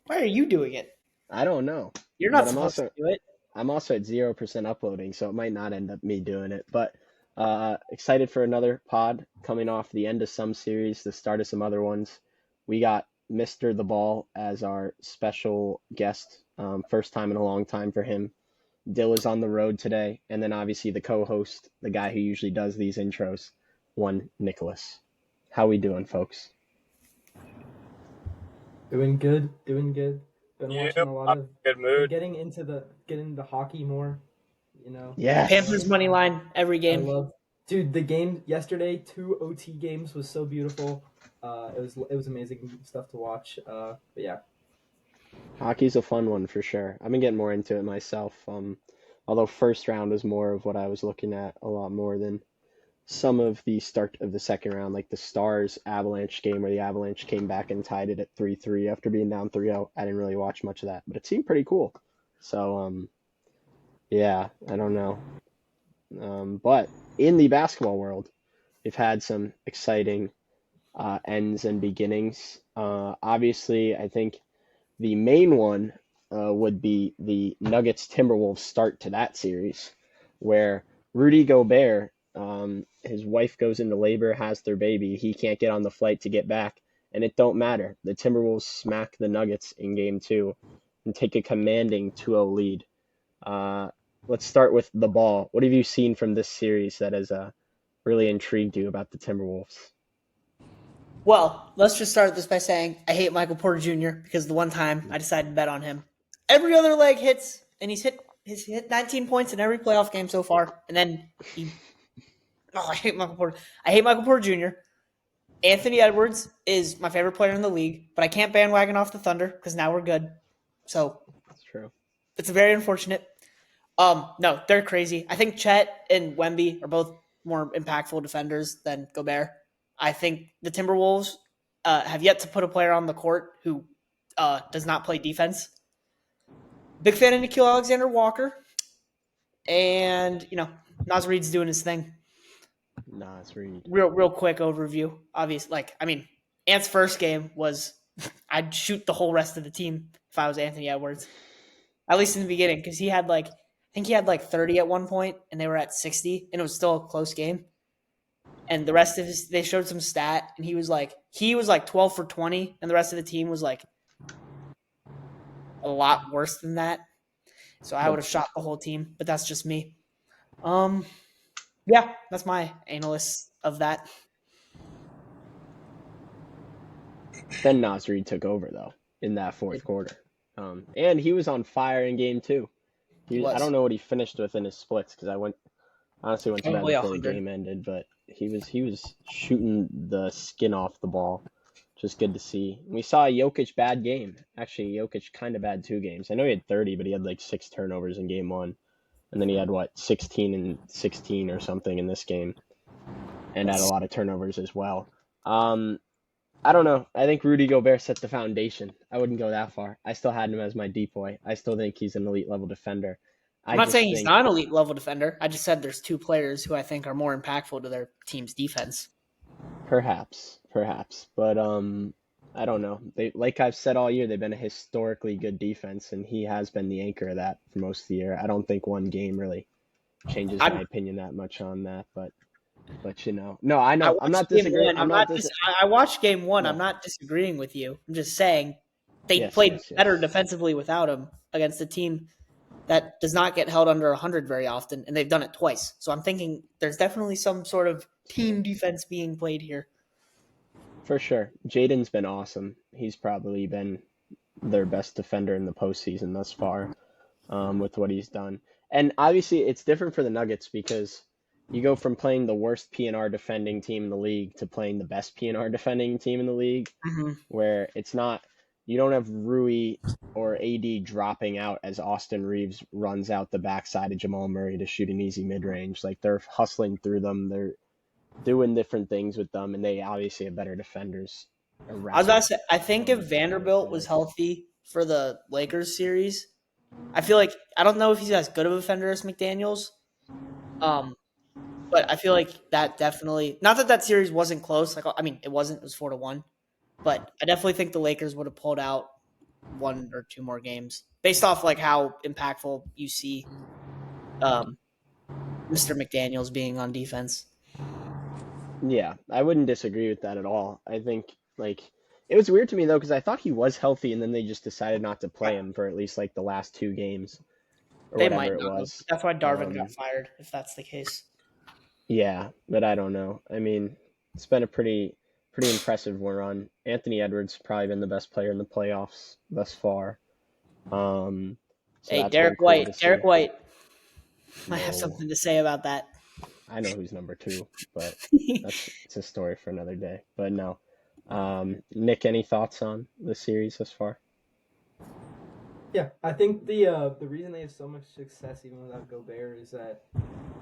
Why are you doing it? I don't know, You're but not supposed to do it. I'm also at 0% uploading, so it might not end up me doing it. But excited for another pod coming off the end of some series, the start of some other ones. We got Mr. The Ball as our special guest. First time in a long time for him. Dill is on the road today, and then obviously the co-host, the guy who usually does these intros, one Nicholas. How we doing, folks? Doing good, doing good. Been watching Yep, a lot I'm of in a good been mood. getting into hockey more, you know. Yes. Panthers money line every I game. love Dude, the game yesterday, two OT games was so beautiful. It was amazing stuff to watch. But yeah. Hockey's a fun one for sure. I've been getting more into it myself. Although first round was more of what I was looking at a lot more than some of the start of the second round, like the Stars Avalanche game where the Avalanche came back and tied it at 3-3 after being down 3-0. I didn't really watch much of that, but it seemed pretty cool. So, yeah, I don't know. But in the basketball world, we've had some exciting ends and beginnings. Obviously, I think the main one would be the Nuggets Timberwolves start to that series, where Rudy Gobert, his wife goes into labor, has their baby. He can't get on the flight to get back, and it don't matter. The Timberwolves smack the Nuggets in game two and take a commanding 2-0 lead. Uh, let's start with the ball. What have you seen from this series that has really intrigued you about the Timberwolves? Well, let's just start this by saying I hate Michael Porter Jr. because the one time I decided to bet on him, every other leg hits, and he's hit 19 points in every playoff game so far, and then I hate Michael Porter. I hate Michael Porter Jr. Anthony Edwards is my favorite player in the league, but I can't bandwagon off the Thunder because now we're good. So That's true. it's very unfortunate. No, they're crazy. I think Chet and Wemby are both more impactful defenders than Gobert. I think the Timberwolves have yet to put a player on the court who does not play defense. Big fan of Nikhil Alexander Walker, and Naz Reid's doing his thing. Nas Reed. Real quick overview. Obvious, Ant's first game was I'd shoot the whole rest of the team if I was Anthony Edwards. At least in the beginning, because I think he had like 30 at one point, and they were at 60, and it was still a close game. And the rest of they showed some stat, and he was like 12 for 20, and the rest of the team was like a lot worse than that. So I would have shot the whole team, but that's just me. Yeah, that's my analysis of that. Then Nas Reed took over though in that fourth quarter, and he was on fire in game two. I don't know what he finished with in his splits because I honestly went to bed Probably before the 100. game ended, but he was shooting the skin off the ball. Just good to see. We saw a Jokic bad game. Actually, Jokic kind of bad two games. I know he had 30, but he had like 6 turnovers in game one, and then he had 16 and 16 or something in this game, and had a lot of turnovers as well. I don't know. I think Rudy Gobert set the foundation. I wouldn't go that far. I still had him as my depoy. I still think he's an elite level defender. I'm I not just saying he's think not an elite level defender. I just said there's two players who I think are more impactful to their team's defense. perhaps, but I don't know. They, like I've said all year, they've been a historically good defense, and he has been the anchor of that for most of the year. I don't think one game really changes my I'm, opinion that much on that, but no, I I know. I'm watched not game disagreeing. one. I watched game one. I'm No. not disagreeing with you. I'm just saying they Yes, played yes, better yes. defensively without him against a team that does not get held under 100 very often, and they've done it twice. So I'm thinking there's definitely some sort of team defense being played here. For sure. Jaden's been awesome. He's probably been their best defender in the postseason thus far, with what he's done. And obviously, it's different for the Nuggets because you go from playing the worst PNR defending team in the league to playing the best PNR defending team in the league, Mm-hmm. where it's not, you don't have Rui or AD dropping out as Austin Reeves runs out the backside of Jamal Murray to shoot an easy mid range. Like they're hustling through them. They're doing different things with them, and they obviously have better defenders I was around. about to say, I think if Vanderbilt was healthy for the Lakers series, I feel like I don't know if he's as good of a defender as McDaniels. Um, but I feel like that definitely not that series wasn't close. Like I mean, it wasn't. It was 4-1. But I definitely think the Lakers would have pulled out 1 or 2 more games based off like how impactful you see Mr. McDaniels being on defense. Yeah, I wouldn't disagree with that at all. I think like it was weird to me though because I thought he was healthy and then they just decided not to play him for at least like the last 2 games or They whatever might it not have. was. That's why Darvin got fired, if that's the case. Yeah, but I don't know. I mean, it's been a pretty impressive run. Anthony Edwards probably been the best player in the playoffs thus far. So Hey, that's been Derek cool White. to see. Derek White. I have No, something to say about that. I know who's number 2, but it's a story for another day. But no. Nick, any thoughts on the series thus far? Yeah, I think the reason they have so much success even without Gobert is that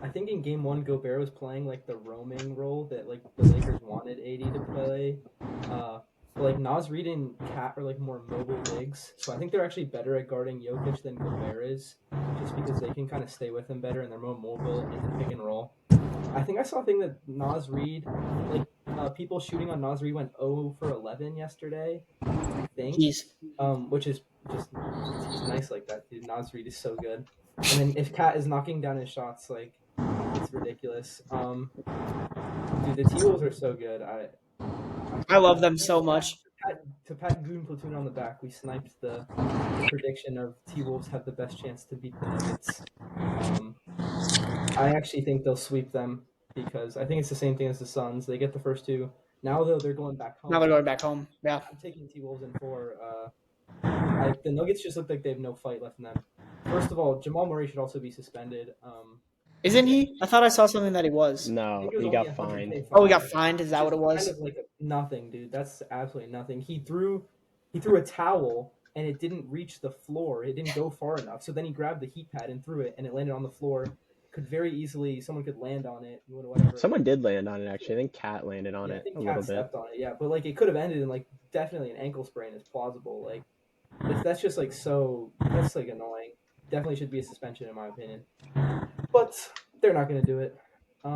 I think in game 1 Gobert was playing like the roaming role that like the Lakers wanted AD to play. But like Naz Reid and Cat are like more mobile bigs, so I think they're actually better at guarding Jokic than Gobert is, just because they can kind of stay with him better and they're more mobile in the pick and roll. I think I saw a thing that Naz Reid, like people shooting on Naz Reid went 0 for 11 yesterday, I think. Jeez. Which is just he's nice like that, dude. Naz Reid is so good. And then if Cat is knocking down his shots, like it's ridiculous. Dude, the T-Wolves are so good. I love them so much. To pat Goon Platoon on the back, we sniped the prediction of T-Wolves have the best chance to beat the Nuggets. I actually think they'll sweep them because I think it's the same thing as the Suns. They get the first 2. Now though they're going back home. Now they're going back home. Yeah. I'm taking T-Wolves in 4. The Nuggets just look like they have no fight left in them. First of all, Jamal Murray should also be suspended. Isn't he? I thought I saw something that he was. No, he got fined. Oh, he got fined? Is that what it was? Kind of like nothing, dude. That's absolutely nothing. He threw a towel and it didn't reach the floor. It didn't go far enough. So then he grabbed the heat pad and threw it, and it landed on the floor. Could very easily someone could land on it. Whatever. Someone did land on it actually. I think Cat landed on it a little bit. Stepped on it, yeah. But like it could have ended in like definitely an ankle sprain is plausible. Like that's just like that's like annoying. Definitely should be a suspension in my opinion. But they're not going to do it. Yeah,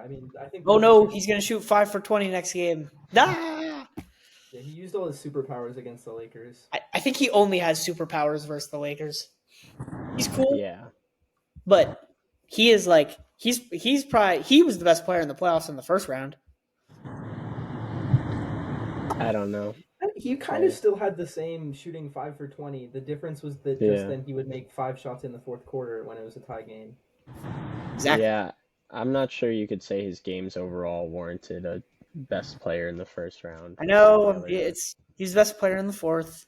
I mean, I think. Oh no, he's going to shoot 5 for 20 next game. Ah! Yeah, he used all his superpowers against the Lakers. I think he only has superpowers versus the Lakers. He's cool. Yeah. But he is like he was the best player in the playoffs in the first round. I don't know. He kind of still had the same shooting 5 for 20. The difference was that just then he would make 5 shots in the fourth quarter when it was a tie game. Exactly. Yeah, I'm not sure you could say his games overall warranted a best player in the first round. I know he's the best player in the first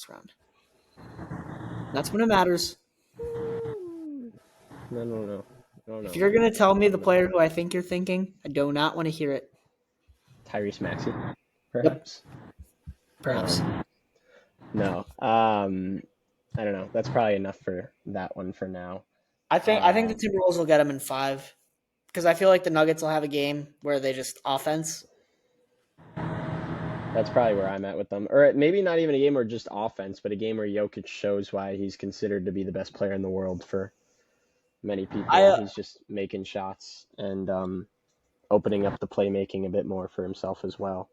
round. That's when it matters. I don't know. If you're gonna tell me the player who I think you're thinking, I do not want to hear it. Tyrese Maxey, perhaps. Yep. Perhaps. No. I don't know. That's probably enough for that one for now. I think the Timberwolves will get him in 5 because I feel like the Nuggets will have a game where they just offense. That's probably where I'm at with them. Or maybe not even a game where just offense, but a game where Jokic shows why he's considered to be the best player in the world for many people. He's just making shots and opening up the playmaking a bit more for himself as well.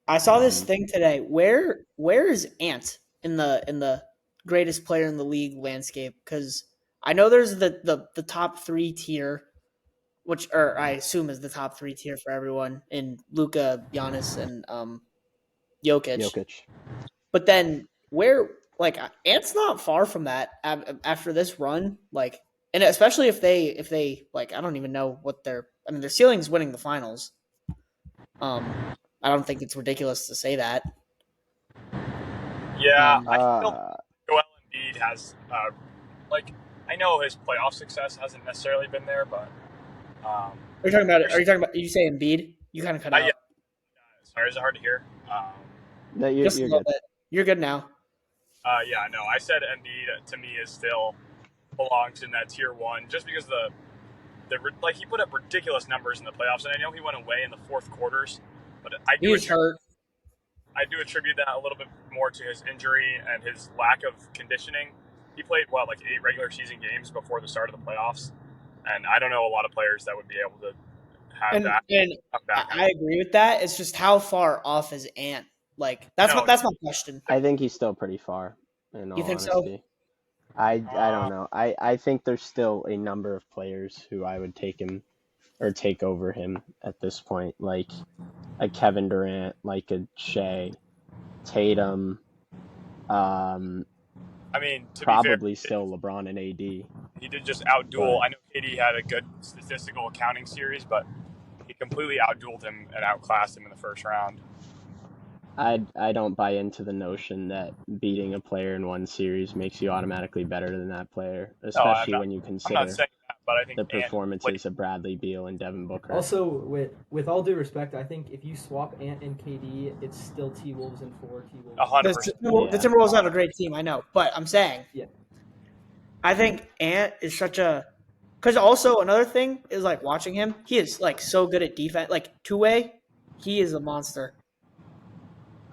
I saw this thing today. Where is Ant in the greatest player in the league landscape? Because I know there's the top 3 tier, which I assume is the top 3 tier for everyone in Luka, Giannis, and Jokic. But then Ant's not far from that after this run. Like, and especially if they like, I don't even know what their ceiling's winning the finals. I don't think it's ridiculous to say that. Yeah, I feel Joel Embiid has, I know his playoff success hasn't necessarily been there, but. Are you talking about? You say Embiid? You kind of cut out. Yeah. Sorry, is it hard to hear? No, you're just a little bit. You're good now. Yeah, no, I said Embiid to me is still belongs in that tier 1, just because he put up ridiculous numbers in the playoffs, and I know he went away in the fourth quarters. But he was hurt. I do attribute that a little bit more to his injury and his lack of conditioning. He played, 8 regular season games before the start of the playoffs. And I don't know a lot of players that would be able to have that. And I agree with that. It's just how far off is Ant Like that's No. that's my question. I think he's still pretty far, in all You think so? honesty. I don't know. I think there's still a number of players who I would take him or take over him at this point, like a Kevin Durant, like a Shea, Tatum, um, I mean, to be fair, probably still LeBron and AD. he did just outduel. But- I know KD had a good statistical accounting series, but he completely outdueled him and outclassed him in the first round. I don't buy into the notion that beating a player in one series makes you automatically better than that player, especially when you I'm consider not saying that, but I think the Ant performances of Bradley Beal and Devin Booker. Also, with all due respect, I think if you swap Ant and KD, it's still T-Wolves in 4, T-Wolves. 100%. The Timberwolves have a great team, I know, but I'm saying, Yeah. I think Ant is such a. Because also another thing is like watching him, he is like so good at defense, like two-way. He is a monster.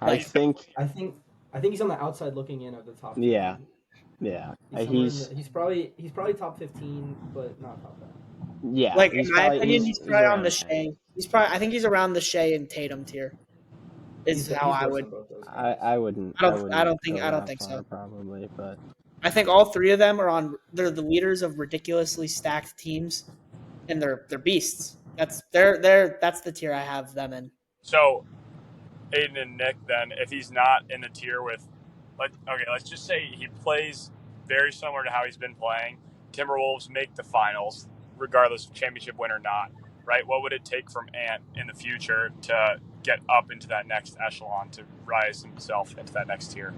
I think, I think he's on the outside looking in of the top. 15. yeah. He's probably top 15, but not top 10. Yeah. Like he's in my probably- opinion, he's probably on around the 10. Shea. I think he's around the Shea and Tatum tier. Is how I worse would. than both those guys. I wouldn't. I don't think go that think far, so. Probably, but I think all three of them are on. They're the leaders of ridiculously stacked teams, and they're beasts. That's the tier I have them in. So, Aiden and Nick, then, if he's not in the tier with, let's just say he plays very similar to how he's been playing. Timberwolves make the finals, regardless of championship win or not, right? What would it take from Ant in the future to get up into that next echelon, to rise himself into that next tier?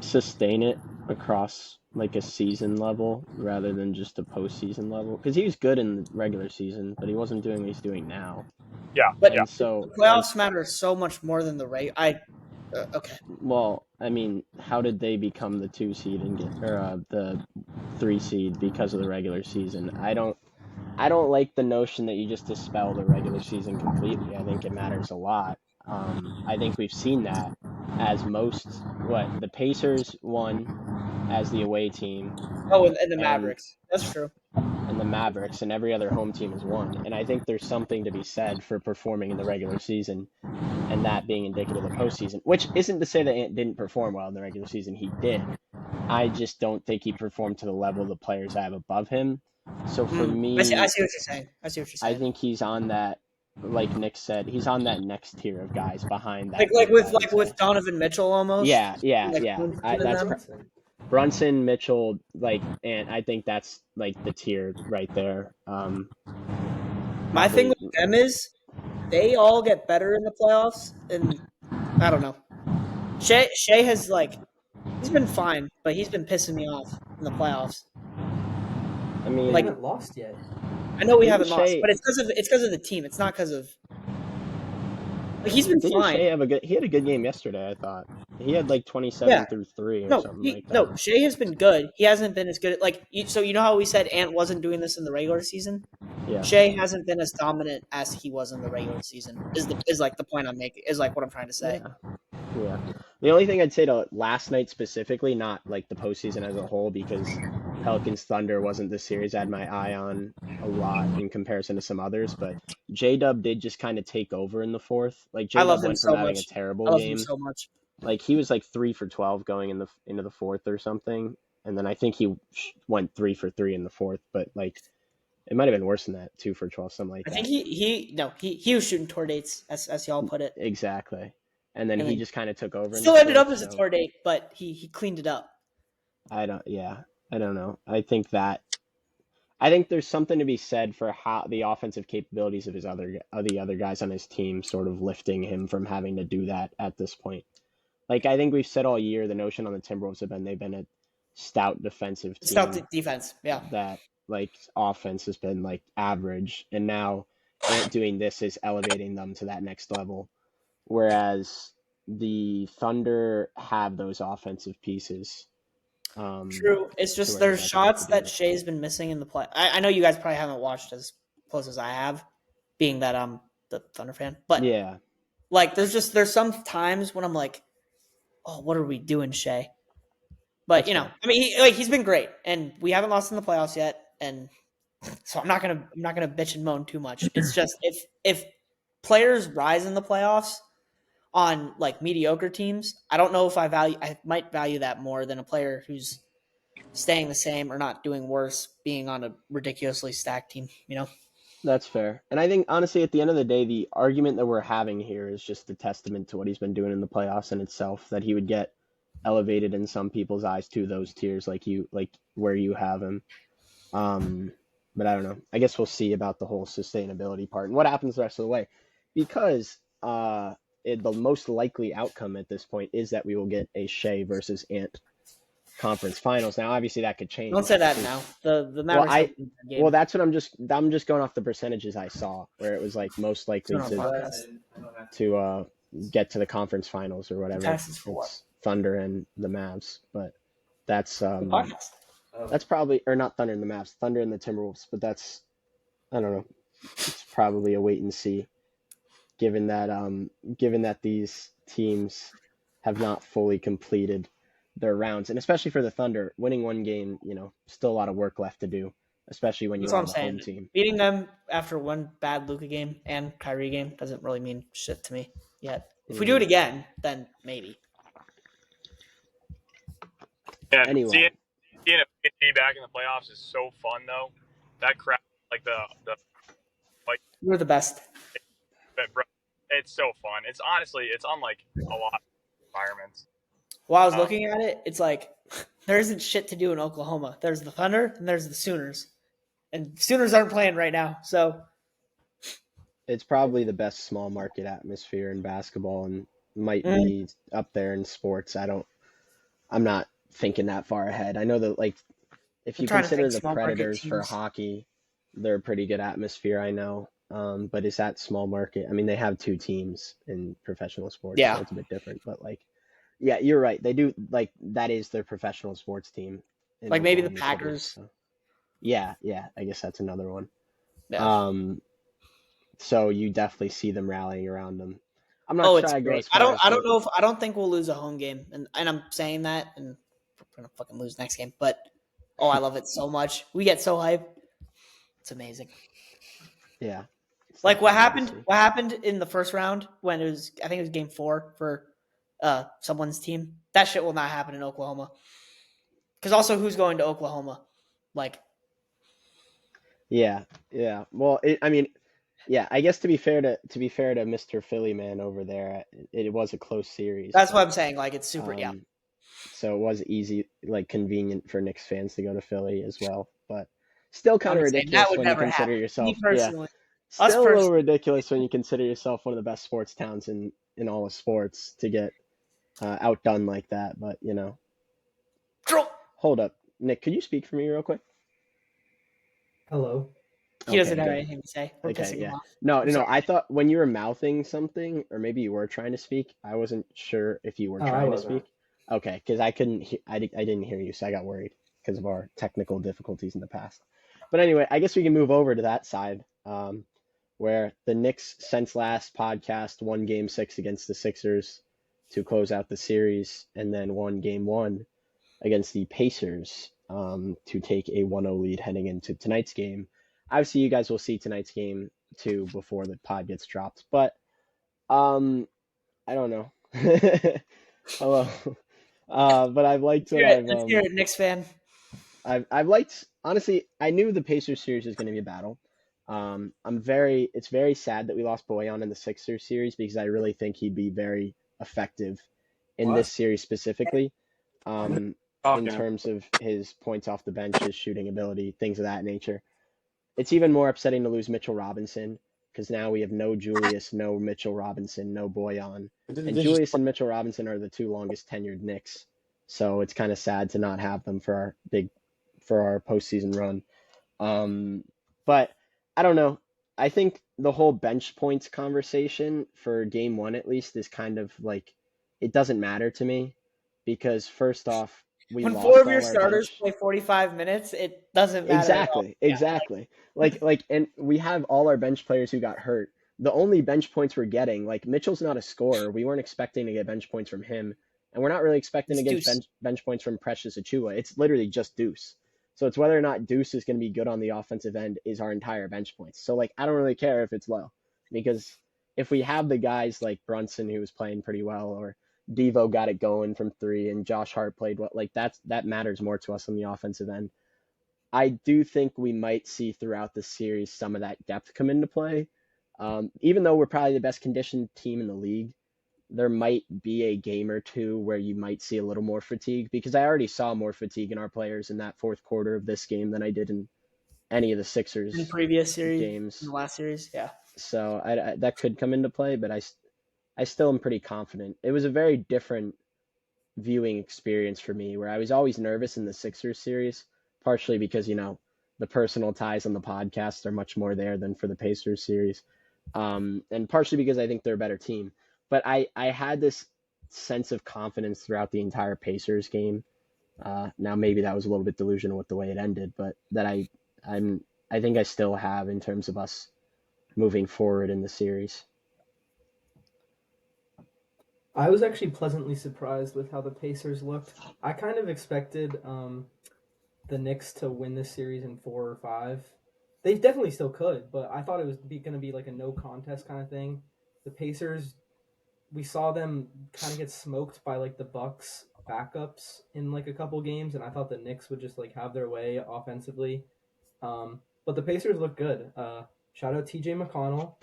sustain it across like a season level rather than just a postseason level. Because he was good in the regular season, but he wasn't doing what he's doing now. Yeah, But And so, the playoffs matter so much more than the rate. Okay. well, I mean, how did they become the 2 seed and the 3 seed because of the regular season? I don't like the notion that you just dispel the regular season completely. I think it matters a lot. I think we've seen that as the Pacers won as the away team, Oh, and the Mavericks. That's true. and the Mavericks, and every other home team has won. And I think there's something to be said for performing in the regular season, and that being indicative of the postseason. Which isn't to say that Ant didn't perform well in the regular season. He did. I just don't think he performed to the level the players I have above him. So for me, I see what you're saying. I think he's on that, like Nick said, he's on that next tier of guys behind that. like group, I would with say. Donovan Mitchell almost. Yeah. Brunson and That's them. Brunson, Mitchell, and I think that's like the tier right there. My thing with them is they all get better in the playoffs, and I don't know. Shea has he's been fine, but he's been pissing me off in the playoffs. I mean, We haven't lost yet. I know we Didn't haven't lost, Shea- but it's because of the team. It's not because of he's been didn't fine. Shea have he had a good game yesterday, I thought. He had like 27 through 3 or something like that. No, Shea has been good. He hasn't been as good. So you know how we said Ant wasn't doing this in the regular season. Yeah. Shea hasn't been as dominant as he was in the regular season. Is like the point I'm making. Is like what I'm trying to say. Yeah. The only thing I'd say to last night specifically, not like the postseason as a whole, because Pelicans Thunder wasn't the series I had my eye on a lot in comparison to some others, but J-Dub did just kind of take over in the fourth. Like I love J-Dub him went so from having much. a terrible I love game. him so much. Like he was like 3 for 12 going into the fourth or something, and then I think he went 3 for 3 in the fourth, but like it might have been worse than that, 2 for 12, something like I that. think he was shooting toward dates, as y'all put it. Exactly. And then he just kind of took over. in Still the ended up fourth, as a so toward date, but he cleaned it up. I don't know. I think there's something to be said for how the offensive capabilities of the other guys on his team sort of lifting him from having to do that at this point. Like I think we've said all year, the notion on the Timberwolves they've been a stout defensive team. Stout defense, yeah. That like offense has been like average, and now Ant doing this is elevating them to that next level. Whereas the Thunder have those offensive pieces. True. It's just where there's they shots have to do that it. Shea's been missing in the play. I know you guys probably haven't watched as close as I have, being that I'm the Thunder fan. But Yeah. like there's some times when I'm like, oh, what are we doing, Shea? But That's fair. I mean, he's been great, and we haven't lost in the playoffs yet, and so I'm not gonna bitch and moan too much. It's just if players rise in the playoffs, on like mediocre teams, I don't know if I might value that more than a player who's staying the same or not doing worse being on a ridiculously stacked team, you know? That's fair. And I think honestly, at the end of the day, the argument that we're having here is just a testament to what he's been doing in the playoffs in itself, that he would get elevated in some people's eyes to those tiers like where you have him. But I don't know. I guess we'll see about the whole sustainability part and what happens the rest of the way. Because the most likely outcome at this point is that we will get a Shea versus Ant conference finals. Now, obviously, that could change. Don't say that now. The Mavericks Well, have a game. Well, that's what I'm just going off the percentages I saw, where it was like most likely It's on our to podcast. get to the conference finals or whatever. Texas for what? It's Thunder and the Mavs, but that's Podcast. that's probably, or not Thunder and the Mavs, Thunder and the Timberwolves, but that's, I don't know. It's probably a wait and see, given that these teams have not fully completed their rounds, and especially for the Thunder, winning one game, still a lot of work left to do, especially when you That's what have I'm a saying. home team. Beating them after one bad Luka game and Kyrie game doesn't really mean shit to me yet. If we do it again, then maybe. Yeah, Anyway. seeing a PG back in the playoffs is so fun though. That crowd, like the You're the best. it's so fun. It's honestly, it's unlike a lot of environments. While I was looking at it, it's like there isn't shit to do in Oklahoma. There's the Thunder and there's the Sooners. And Sooners aren't playing right now, so It's probably the best small market atmosphere in basketball, and might be up there in sports. I'm not thinking that far ahead. I know that, like, if you trying to consider think the small market Predators for teams. hockey, they're a pretty good atmosphere, I know. But is that small market? I mean, they have two teams in professional sports, Yeah. so it's a bit different. But, like, yeah, you're right. They do, like, that is their professional sports team. in Like maybe the Oklahoma City, Packers. so. Yeah, I guess that's another one. Yeah. So you definitely see them rallying around them. I'm not sure It's I go great. as far as I don't think we'll lose a home game. And I'm saying that and we're gonna fucking lose next game. But I love it so much. We get so hyped. It's amazing. Yeah. Like what happened in the first round when I think it was game 4 for someone's team. That shit will not happen in Oklahoma. Because also who's going to Oklahoma? Like Yeah. Well, I guess to be fair to Mr. Philly man over there, it was a close series. that's what I'm saying. Like it's super So it was easy, like convenient for Knicks fans to go to Philly as well, but still kind of ridiculous when you consider yourself. Me personally. Still a little ridiculous when you consider yourself one of the best sports towns in all of sports to get outdone like that. But hold up, Nick, could you speak for me real quick? Hello. He doesn't have good. anything to say. We're pissing him off. No. I thought when you were mouthing something, or maybe you were trying to speak, I wasn't sure if you were trying to speak. Okay, because I couldn't. I didn't hear you, so I got worried because of our technical difficulties in the past. But anyway, I guess we can move over to that side, where the Knicks, since last podcast, won Game 6 against the Sixers to close out the series, and then won Game 1 against the Pacers to take a 1-0 lead heading into tonight's game. Obviously, you guys will see tonight's game too before the pod gets dropped, but I don't know. Hello. But I've liked what Let's hear it, Knicks fan. I've liked, honestly, I knew the Pacers series was going to be a battle. It's very sad that we lost Bojan in the Sixers series because I really think he'd be very effective in this series specifically. In terms of his points off the bench, his shooting ability, things of that nature. It's even more upsetting to lose Mitchell Robinson because now we have no Julius, no Mitchell Robinson, no Bojan. And Julius and Mitchell Robinson are the two longest tenured Knicks. So it's kind of sad to not have them for our postseason run. But I don't know. I think the whole bench points conversation for Game 1 at least is kind of like, it doesn't matter to me because first off, when 4 of your starters play 45 minutes, it doesn't matter. Exactly. Like, and we have all our bench players who got hurt. The only bench points we're getting, like Mitchell's not a scorer. We weren't expecting to get bench points from him, and we're not really expecting to get bench points from Precious Achiuwa. It's literally just Deuce. So it's whether or not Deuce is going to be good on the offensive end is our entire bench points. So like, I don't really care if it's low because if we have the guys like Brunson who was playing pretty well, or Devo got it going from three, and Josh Hart played well, like that matters more to us on the offensive end. I do think we might see throughout the series some of that depth come into play. Even though we're probably the best conditioned team in the league, there might be a game or two where you might see a little more fatigue, because I already saw more fatigue in our players in that fourth quarter of this game than I did in any of the In the Sixers previous series, in games. the last series, yeah. So that could come into play, but I still am pretty confident. It was a very different viewing experience for me, where I was always nervous in the Sixers series, partially because, the personal ties on the podcast are much more there than for the Pacers series. And partially because I think they're a better team. But I had this sense of confidence throughout the entire Pacers game. Now maybe that was a little bit delusional with the way it ended, but that I think I still have in terms of us moving forward in the series. I was actually pleasantly surprised with how the Pacers looked. I kind of expected the Knicks to win this series in 4 or 5. They definitely still could, but I thought it was going to be like a no contest kind of thing. The Pacers, we saw them kind of get smoked by like the Bucks backups in like a couple games, and I thought the Knicks would just like have their way offensively. But the Pacers look good. Shout out TJ McConnell.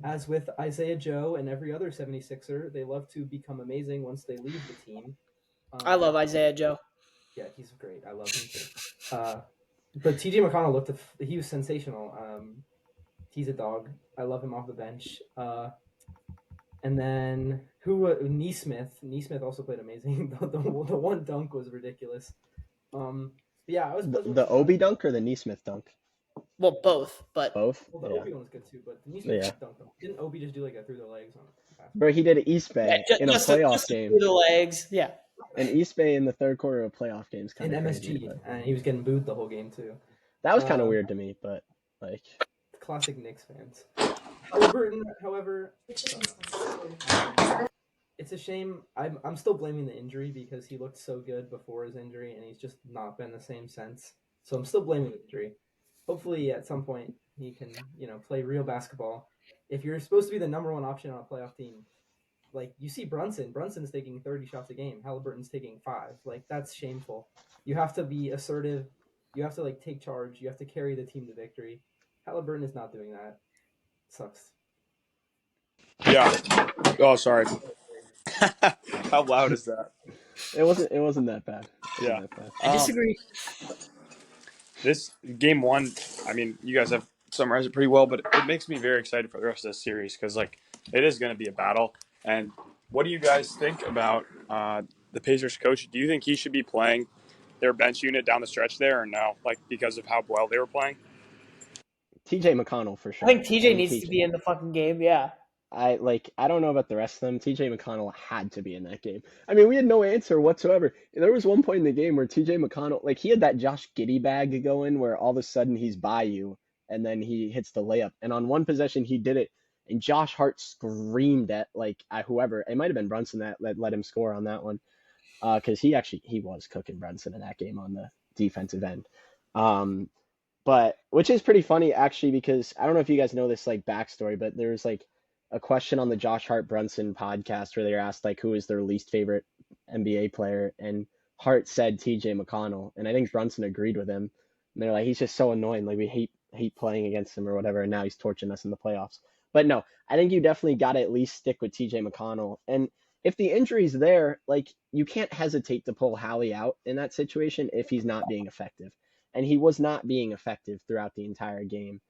As with Isaiah Joe and every other 76er, they love to become amazing once they leave the team. I love Isaiah Joe. Yeah, he's great. I love him too. But TJ McConnell he was sensational. He's a dog. I love him off the bench. And then Neesmith. Neesmith also played amazing. the one dunk was ridiculous. Yeah, I was The Obi dunk or the Neesmith dunk? Well, both, but Both. Well, the Yeah. Obi one was good too, but the Neesmith Yeah. dunk. Didn't Obi just do like a through the legs on it? Bro, he did East Bay in a playoff just game. through the legs, yeah. And East Bay in the third quarter of a playoff game is In kind of MSG, crazy. But and he was getting booed the whole game too. that was kind of weird to me, but like. Classic Knicks fans. Halliburton, however, it's a shame. I'm still blaming the injury because he looked so good before his injury, and he's just not been the same since. So I'm still blaming the injury. Hopefully, at some point, he can play real basketball. If you're supposed to be the number one option on a playoff team, like you see Brunson's taking 30 shots a game. Halliburton's taking 5. Like that's shameful. You have to be assertive. You have to like take charge. You have to carry the team to victory. Halliburton is not doing that. Sucks. Yeah. Oh, sorry. How loud is that? It wasn't that bad. Yeah. I disagree. This game 1, I mean, you guys have summarized it pretty well, but it makes me very excited for the rest of this series because, like, it is going to be a battle. And what do you guys think about the Pacers coach? Do you think he should be playing their bench unit down the stretch there, or no? Like, because of how well they were playing? TJ McConnell for sure. I think TJ needs to be in the fucking game, yeah. I don't know about the rest of them. TJ McConnell had to be in that game. I mean, we had no answer whatsoever. There was one point in the game where TJ McConnell, like, he had that Josh Giddey bag going where all of a sudden he's by you and then he hits the layup. And on one possession he did it, and Josh Hart screamed at whoever. It might have been Brunson that let him score on that one, because he was cooking Brunson in that game on the defensive end. But which is pretty funny actually, because I don't know if you guys know this like backstory, but there was like a question on the Josh Hart Brunson podcast where they were asked like who is their least favorite NBA player, and Hart said TJ McConnell, and I think Brunson agreed with him. And they're like, he's just so annoying, like we hate playing against him or whatever, and now he's torching us in the playoffs. But no, I think you definitely got to at least stick with TJ McConnell. And if the injury's there, like you can't hesitate to pull Hallie out in that situation if he's not being effective. And he was not being effective throughout the entire game.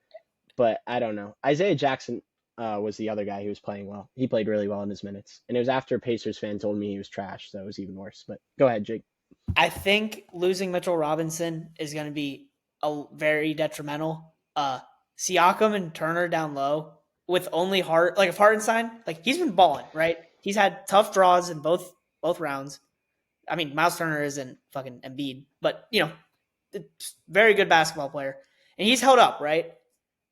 But I don't know. Isaiah Jackson was the other guy who was playing well. He played really well in his minutes. And it was after a Pacers fan told me he was trash, so it was even worse. But go ahead, Jake. I think losing Mitchell Robinson is going to be very detrimental. Siakam and Turner down low with only Hart. Like if Hartenstein, like he's been balling, right? He's had tough draws in both rounds. I mean, Miles Turner isn't fucking Embiid, but very good basketball player. And he's held up, right?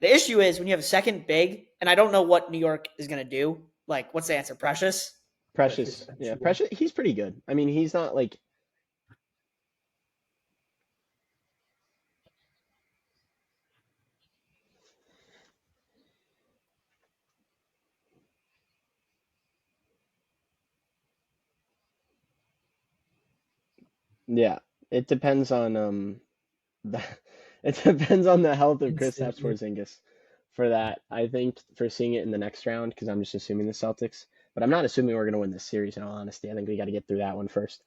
The issue is when you have a second big, and I don't know what New York is going to do. Like, what's the answer? Precious? Precious. Yeah, Precious. He's pretty good. I mean, he's not like. Yeah, it depends on the, it depends on the health of Kristaps Instantly. Porzingis for that. I think for seeing it in the next round because I'm just assuming the Celtics, but I'm not assuming we're going to win this series. In all honesty, I think we got to get through that one first.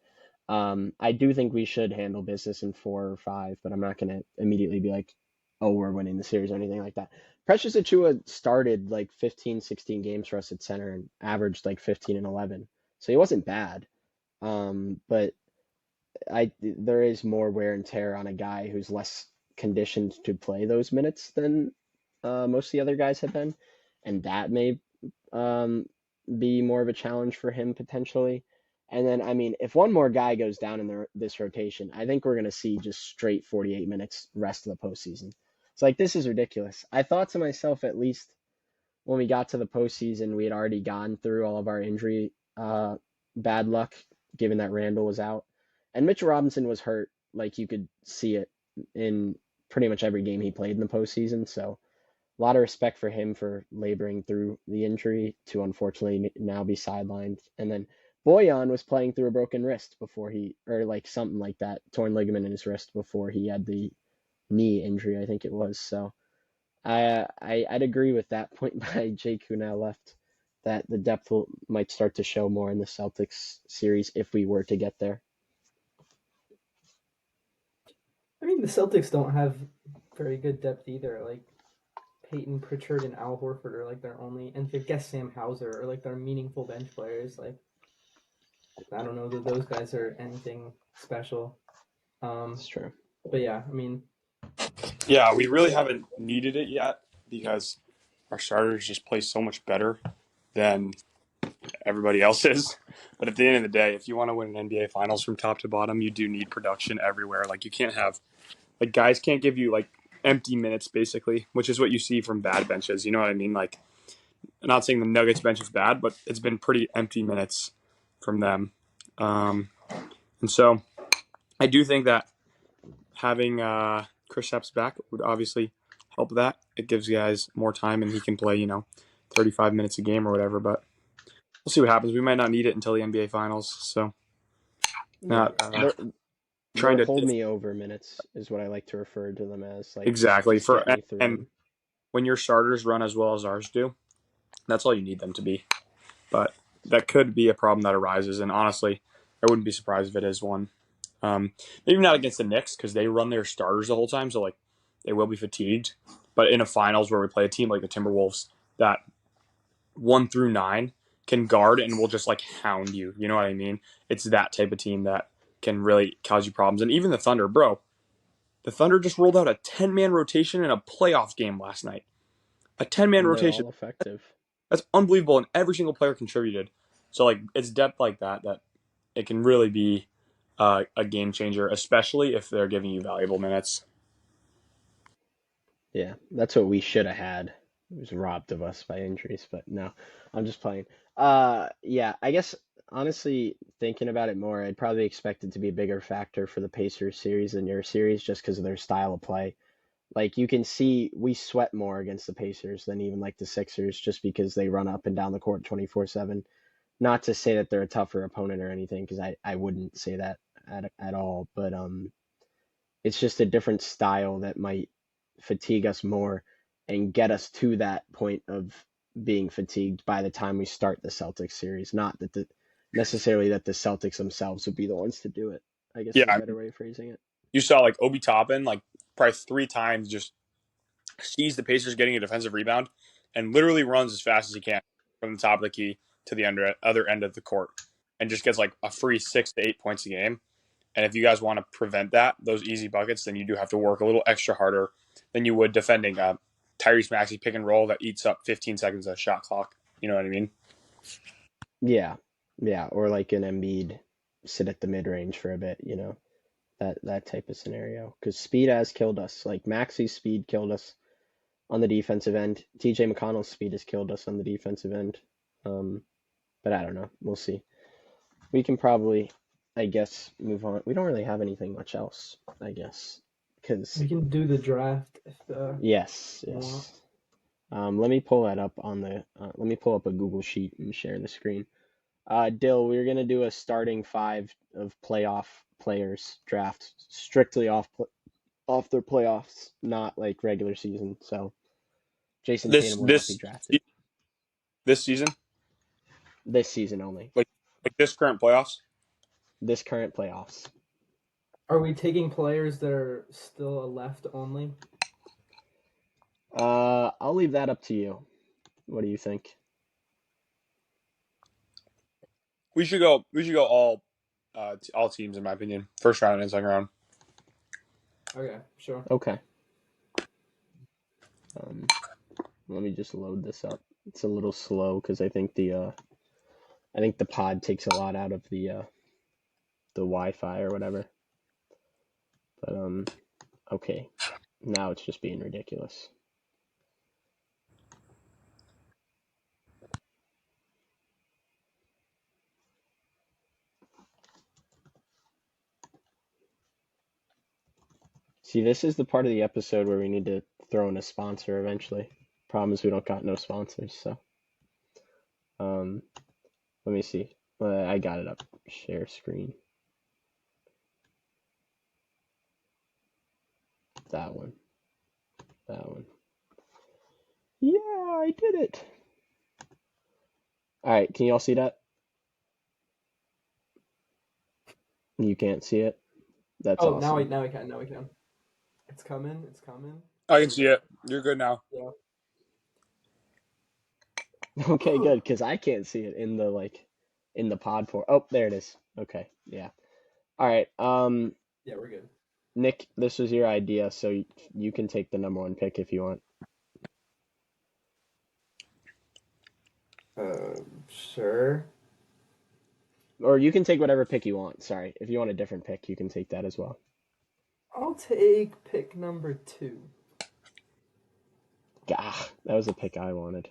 I do think we should handle business in 4 or 5, but I'm not going to immediately be like, oh, we're winning the series or anything like that. Precious Achua started like 15, 16 games for us at center and averaged like 15 and 11, so he wasn't bad. But there is more wear and tear on a guy who's less conditioned to play those minutes than most of the other guys have been, and that may um, be more of a challenge for him potentially. And then, I mean, if one more guy goes down in this rotation, I think we're going to see just straight 48 minutes rest of the postseason. It's like, this is ridiculous. I thought to myself, at least when we got to the postseason, we had already gone through all of our injury bad luck, given that Randall was out. And Mitchell Robinson was hurt. Like, you could see it in pretty much every game he played in the postseason. So, a lot of respect for him for laboring through the injury to unfortunately now be sidelined. And then Boyan was playing through a broken wrist before or like something like that, torn ligament in his wrist before he had the knee injury, I think it was. So I'd agree with that point by Jake, who now left, that the depth might start to show more in the Celtics series if we were to get there. I mean, the Celtics don't have very good depth either. Like Peyton Pritchard and Al Horford are like their only, and I guess Sam Hauser are like their meaningful bench players. Like I don't know that those guys are anything special. It's true. But yeah, I mean, Yeah, we really haven't needed it yet because our starters just play so much better than everybody else is. But at the end of the day, if you want to win an NBA Finals from top to bottom, you do need production everywhere. Like you can't have like guys can't give you like empty minutes basically, which is what you see from bad benches. You know what I mean? Like I'm not saying the Nuggets bench is bad, but it's been pretty empty minutes from them. And so I do think that having Kristaps back would obviously help that. It gives guys more time and he can play, 35 minutes a game or whatever. But we'll see what happens. We might not need it until the NBA Finals. So not trying They're to hold me over minutes is what I like to refer to them as. Like exactly just get me through and them. when your starters run as well as ours do, that's all you need them to be. But that could be a problem that arises. And honestly, I wouldn't be surprised if it is one. Maybe not against the Knicks because they run their starters the whole time, so like they will be fatigued. But in a finals where we play a team like the Timberwolves that 1 through 9 can guard and will just like hound you. You know what I mean? It's that type of team that can really cause you problems. And even the Thunder, bro. The Thunder just rolled out a 10-man rotation in a playoff game last night. A 10-man They're rotation. all effective. That's unbelievable, and every single player contributed. So like it's depth like that it can really be a game changer, especially if they're giving you valuable minutes. Yeah, that's what we should have had. It was robbed of us by injuries, but no, I'm just playing. Yeah, I guess honestly, thinking about it more, I'd probably expect it to be a bigger factor for the Pacers series than your series just because of their style of play. Like you can see we sweat more against the Pacers than even like the Sixers just because they run up and down the court 24/7. Not to say that they're a tougher opponent or anything, because I wouldn't say that at all, but it's just a different style that might fatigue us more and get us to that point of being fatigued by the time we start the Celtics series. Not that necessarily that the Celtics themselves would be the ones to do it, I guess is a Yeah, better way of phrasing it. you saw like Obi Toppin like probably 3 times just sees the Pacers getting a defensive rebound and literally runs as fast as he can from the top of the key to the other end of the court and just gets like a free 6 to 8 points a game. And if you guys want to prevent those easy buckets, then you do have to work a little extra harder than you would defending Tyrese Maxey pick and roll that eats up 15 seconds of shot clock. You know what I mean? Yeah, yeah, or like an Embiid sit at the mid range for a bit, that type of scenario. Because speed has killed us. Like Maxey's speed killed us on the defensive end. TJ McConnell's speed has killed us on the defensive end. But I don't know. We'll see. We can probably, I guess, move on. We don't really have anything much else, I guess, because we can do the draft if yes. you want. Let me pull that up let me pull up a Google sheet and share the screen. Dill, we're gonna do a starting five of playoff players draft strictly off their playoffs, not like regular season. So Jason This Tatum will not be this drafted this season, this season only. like this current playoffs. This current playoffs. Are we taking players that are still a left only? I'll leave that up to you. What do you think? We should go. We should go all teams in my opinion. First round and second round. Okay, sure. Okay. Let me just load this up. It's a little slow because I think the pod takes a lot out of the Wi-Fi or whatever. But okay. Now it's just being ridiculous. See, this is the part of the episode where we need to throw in a sponsor eventually. Problem is we don't got no sponsors, so let me see. I got it up. Share screen. That one. That one. Yeah, I did it. All right, can you all see that? You can't see it. That's Oh, awesome. now we can. It's coming. It's coming. I can see it. You're good now. Yeah. Okay, good, because I can't see it in the pod for. Oh, there it is. Okay, yeah. All right. Yeah, we're good. Nick, this was your idea, so you can take the number one pick if you want. Sure. Or you can take whatever pick you want. Sorry. If you want a different pick, you can take that as well. I'll take pick number 2. Gah, that was the pick I wanted.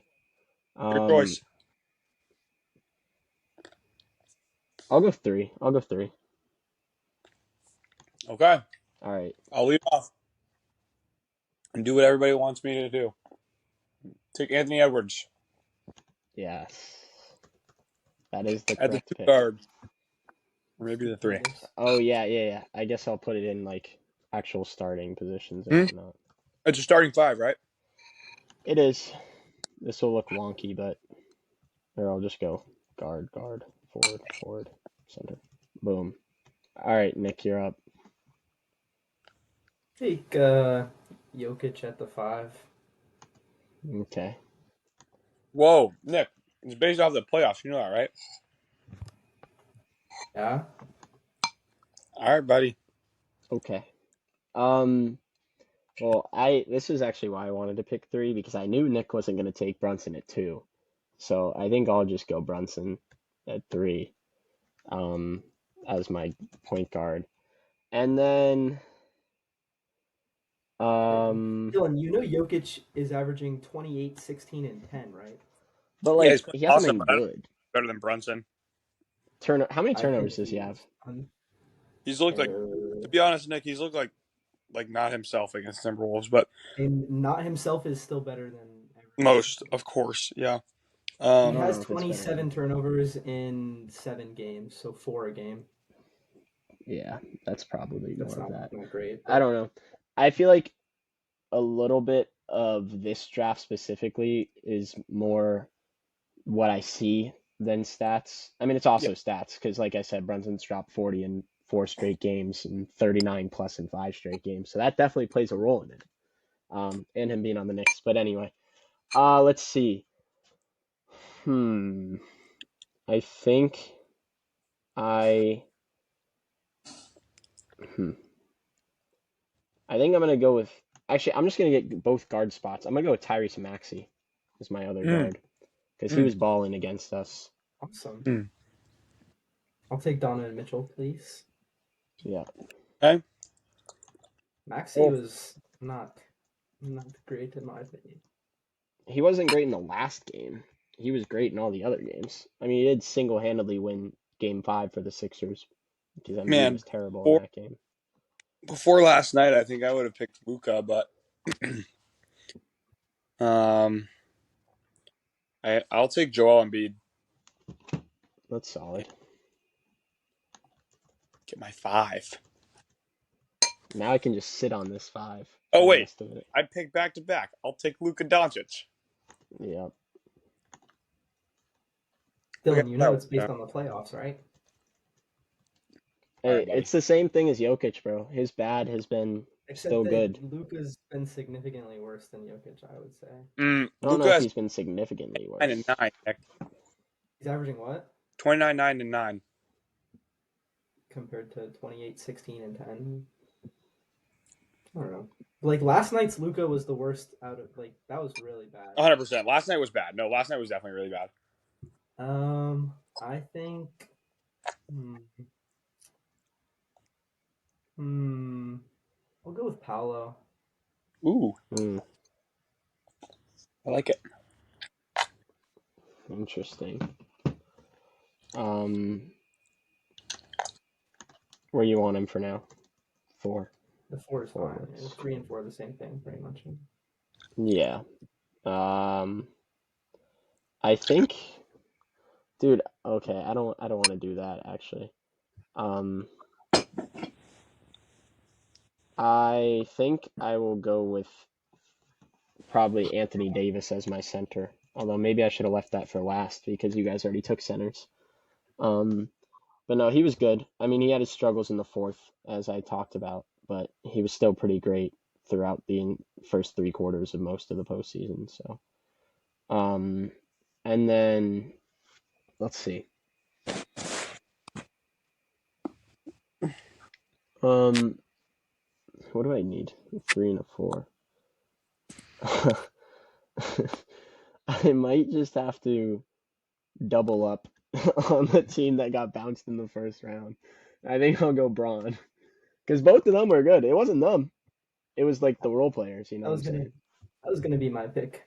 Good choice. I'll go 3. I'll go 3. Okay. All right. I'll lead off and do what everybody wants me to do. Take Anthony Edwards Yes. That is the at the correct 2 pick. guard. Or maybe the 3. Oh, yeah. I guess I'll put it in like actual starting positions and whatnot. It's a starting 5, right? It is. This will look wonky, but or I'll just go guard, forward, center. Boom. All right, Nick, you're up. Take Jokic at the 5. Okay. Whoa, Nick. It's based off the playoffs. You know that, right? Yeah. All right, buddy. Okay. Well, this is actually why I wanted to pick 3 because I knew Nick wasn't going to take Brunson at 2. So I think I'll just go Brunson at 3 as my point guard. And then Dylan, you know Jokic is averaging 28, 16, and 10, right? but Yeah, like he's he hasn't awesome, been but I don't- good. Better than Brunson. How many I turnovers think does he have? He's looked like, to be honest, Nick, he's looked like not himself against Timberwolves, but And not himself is still better than everyone. most, of course, yeah. He don't know has if it's better 27 turnovers in 7 games, so 4 a game. Yeah, that's probably more That's of not that. great. I don't know. I feel like a little bit of this draft specifically is more what I see than stats. I mean, it's also stats because, like I said, Brunson's dropped 40 in 4 straight games and 39 plus in 5 straight games, so that definitely plays a role in it. And him being on the Knicks. But anyway, let's see. I think I think I'm gonna go with. Actually, I'm just gonna get both guard spots. I'm gonna go with Tyrese Maxey as my other guard because he was balling against us. Awesome. I'll take Donovan Mitchell, please. Yeah. Okay. Maxey was not great in my opinion. He wasn't great in the last game. He was great in all the other games. I mean, he did single-handedly win Game 5 for the Sixers because he was terrible in that game. Before last night, I think I would have picked Luka, but I'll take Joel Embiid. That's solid. Get my 5. Now I can just sit on this 5 Oh, for the wait. rest of it. I picked back to back. I'll take Luka Doncic. Yep. Dylan, you know it's Yeah. based on the playoffs, right? All Hey, right, buddy. it's the same thing as Jokic, bro. His bad has been Except still that good. Luka's been significantly worse than Jokic, I would say. I don't know Luka if has he's been significantly 9 and worse. 9. Nick. He's averaging what 29, 9 and 9. compared to 28, 16, and 10? I don't know. Like last night's Luka was the worst out of like that was really bad. 100%. Last night was bad. No, last night was definitely really bad. I think. I'll go with Paolo. Ooh, Hmm, I like it. interesting. Where you want him for now? 4. The 4 is Four fine. works. 3 and 4 are the same thing, pretty much. Yeah. I think, dude. Okay, I don't want to do that actually. I think I will go with probably Anthony Davis as my center. Although maybe I should have left that for last because you guys already took centers. But no, he was good. I mean, he had his struggles in the fourth, as I talked about, but he was still pretty great throughout the first 3 quarters of most of the postseason. So, and then let's see. What do I need? A 3 and a 4. I might just have to double up on the team that got bounced in the first round. I think I'll go Braun because both of them were good. It wasn't them. It was like the role players. You know what I'm saying? That was gonna be my pick.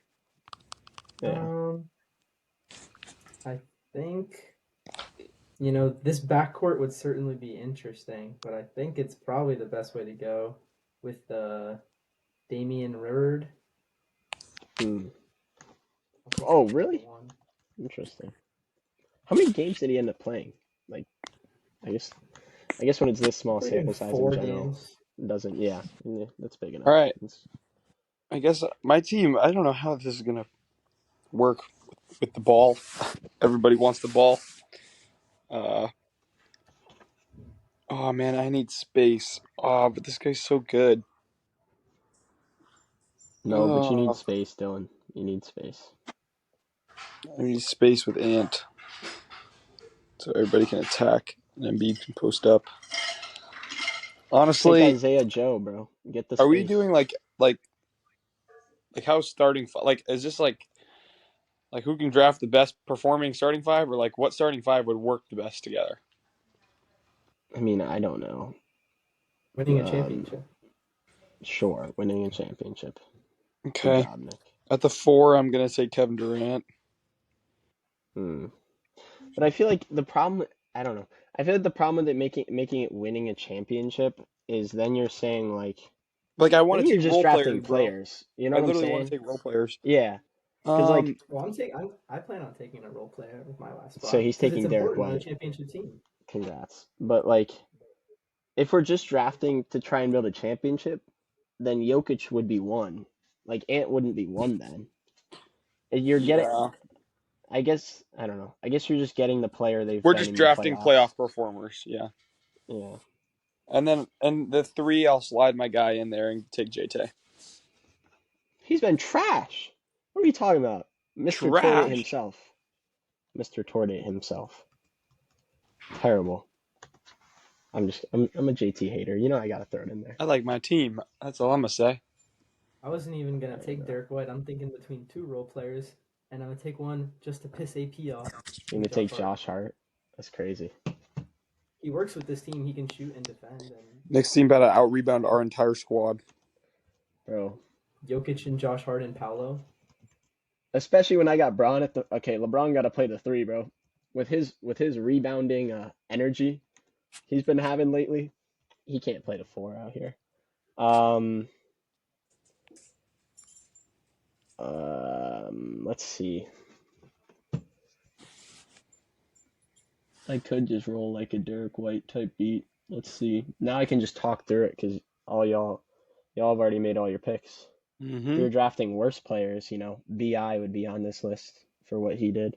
Yeah. I think this backcourt would certainly be interesting, but I think it's probably the best way to go with Damian Lillard. Oh, really? Interesting. How many games did he end up playing? Like, I guess when it's this small sample size in general, games. it doesn't. Yeah, that's big enough. All right. I guess my team, I don't know how this is going to work with the ball. Everybody wants the ball. Oh, man, I need space. Oh, but this guy's so good. No, but you need space, Dylan. You need space. I need space with Ant. So everybody can attack and Embiid can post up. Honestly, take Isaiah Joe, bro. Get the space. Are we doing like how starting like is this like who can draft the best performing starting 5 or like what starting 5 would work the best together? I mean, I don't know. Winning a championship. Sure, winning a championship. Okay. Good job, Nick. At the 4, I'm gonna say Kevin Durant. But I feel like the problem, I don't know. I feel like the problem with it making it winning a championship is then you're saying like I want to you're take just role drafting players. You know I what I'm literally saying? want to take role players. Yeah. Because I plan on taking a role player with my last spot. So he's taking it's Derek important on White. a championship team. Congrats. But like, if we're just drafting to try and build a championship, then Jokic would be 1. Like Ant wouldn't be 1 then. You're getting. I guess I don't know. I guess you're just getting the player they've. We're been just in drafting the playoff performers. Yeah. Yeah. And then the 3, I'll slide my guy in there and take JT. He's been trash. What are you talking about? Mr. Trash. Tordate himself. Mr. Tordate himself. Terrible. I'm a JT hater. You know I gotta throw it in there. I like my team. That's all I'm gonna say. I wasn't even gonna take Derek White. I'm thinking between 2 role players, and I'm gonna take one just to piss AP off. You're gonna take Josh Hart? That's crazy. He works with this team. He can shoot and defend. And Next team about to out rebound our entire squad. Bro. Jokic and Josh Hart and Paolo. Especially when I got Braun at the. Okay, LeBron got to play the 3, bro. With his rebounding energy he's been having lately, he can't play the 4 out here. Let's see. I could just roll like a Derek White type beat. Let's see. Now I can just talk through it because all y'all have already made all your picks. If we Mm-hmm. were drafting worse players, BI would be on this list for what he did.